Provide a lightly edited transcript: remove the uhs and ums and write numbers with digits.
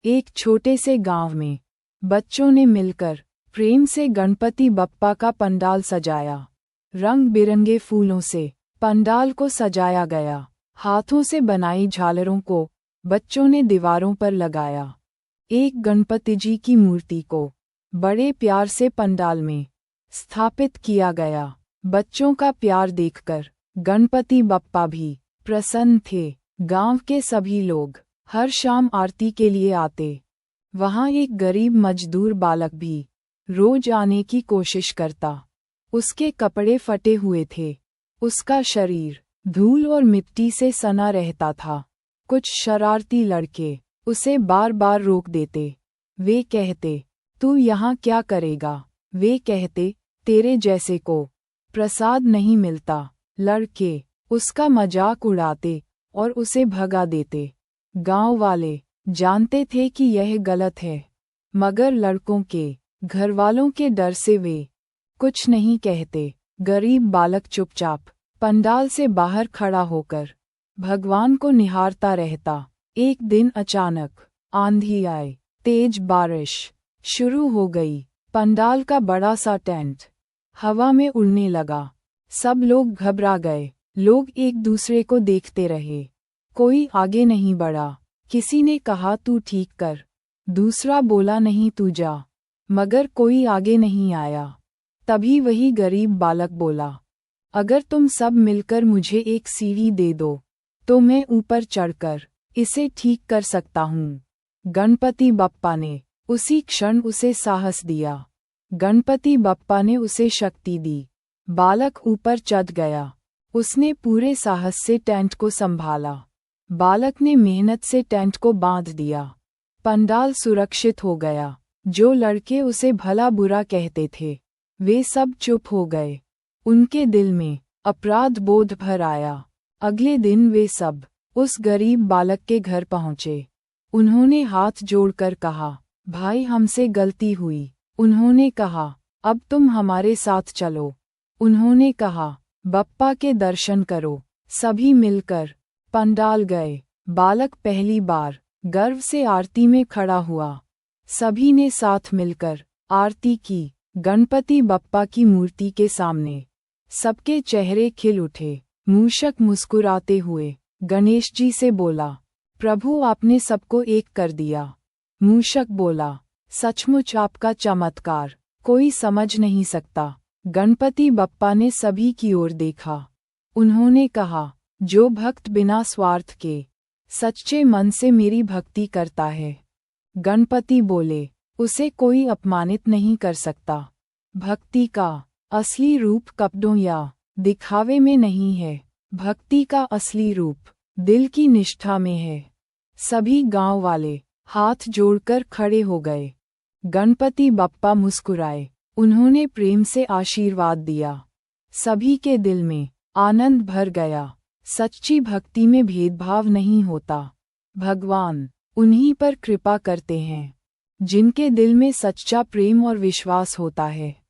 एक छोटे से गांव में बच्चों ने मिलकर प्रेम से गणपति बप्पा का पंडाल सजाया। रंग बिरंगे फूलों से पंडाल को सजाया गया। हाथों से बनाई झालरों को बच्चों ने दीवारों पर लगाया। एक गणपति जी की मूर्ति को बड़े प्यार से पंडाल में स्थापित किया गया। बच्चों का प्यार देखकर गणपति बप्पा भी प्रसन्न थे। गांव के सभी लोग हर शाम आरती के लिए आते। वहां एक गरीब मजदूर बालक भी रोज आने की कोशिश करता। उसके कपड़े फटे हुए थे। उसका शरीर धूल और मिट्टी से सना रहता था। कुछ शरारती लड़के उसे बार बार रोक देते। वे कहते, तू यहाँ क्या करेगा? वे कहते, तेरे जैसे को प्रसाद नहीं मिलता। लड़के उसका मजाक उड़ाते और उसे भगा देते। गांव वाले जानते थे कि यह गलत है, मगर लड़कों के घरवालों के डर से वे कुछ नहीं कहते। गरीब बालक चुपचाप पंडाल से बाहर खड़ा होकर भगवान को निहारता रहता। एक दिन अचानक आंधी आए, तेज बारिश शुरू हो गई। पंडाल का बड़ा सा टेंट हवा में उड़ने लगा। सब लोग घबरा गए। लोग एक दूसरे को देखते रहे। कोई आगे नहीं बढ़ा। किसी ने कहा, तू ठीक कर। दूसरा बोला, नहीं तू जा। मगर कोई आगे नहीं आया। तभी वही गरीब बालक बोला, अगर तुम सब मिलकर मुझे एक सीढ़ी दे दो तो मैं ऊपर चढ़कर इसे ठीक कर सकता हूँ। गणपति बप्पा ने उसी क्षण उसे साहस दिया। गणपति बप्पा ने उसे शक्ति दी। बालक ऊपर चढ़ गया। उसने पूरे साहस से टेंट को संभाला। बालक ने मेहनत से टेंट को बांध दिया। पंडाल सुरक्षित हो गया। जो लड़के उसे भला बुरा कहते थे, वे सब चुप हो गए। उनके दिल में अपराध बोध भर आया। अगले दिन वे सब उस गरीब बालक के घर पहुँचे। उन्होंने हाथ जोड़कर कहा, भाई हमसे गलती हुई। उन्होंने कहा, अब तुम हमारे साथ चलो। उन्होंने कहा, बप्पा के दर्शन करो। सभी मिलकर पंडाल गए। बालक पहली बार गर्व से आरती में खड़ा हुआ। सभी ने साथ मिलकर आरती की। गणपति बप्पा की मूर्ति के सामने सबके चेहरे खिल उठे। मूषक मुस्कुराते हुए गणेश जी से बोला, प्रभु आपने सबको एक कर दिया। मूषक बोला, सचमुच आपका चमत्कार कोई समझ नहीं सकता। गणपति बप्पा ने सभी की ओर देखा। उन्होंने कहा, जो भक्त बिना स्वार्थ के सच्चे मन से मेरी भक्ति करता है, गणपति बोले, उसे कोई अपमानित नहीं कर सकता। भक्ति का असली रूप कपड़ों या दिखावे में नहीं है। भक्ति का असली रूप दिल की निष्ठा में है। सभी गांव वाले हाथ जोड़कर खड़े हो गए। गणपति बप्पा मुस्कुराए। उन्होंने प्रेम से आशीर्वाद दिया। सभी के दिल में आनंद भर गया। सच्ची भक्ति में भेदभाव नहीं होता। भगवान उन्हीं पर कृपा करते हैं जिनके दिल में सच्चा प्रेम और विश्वास होता है।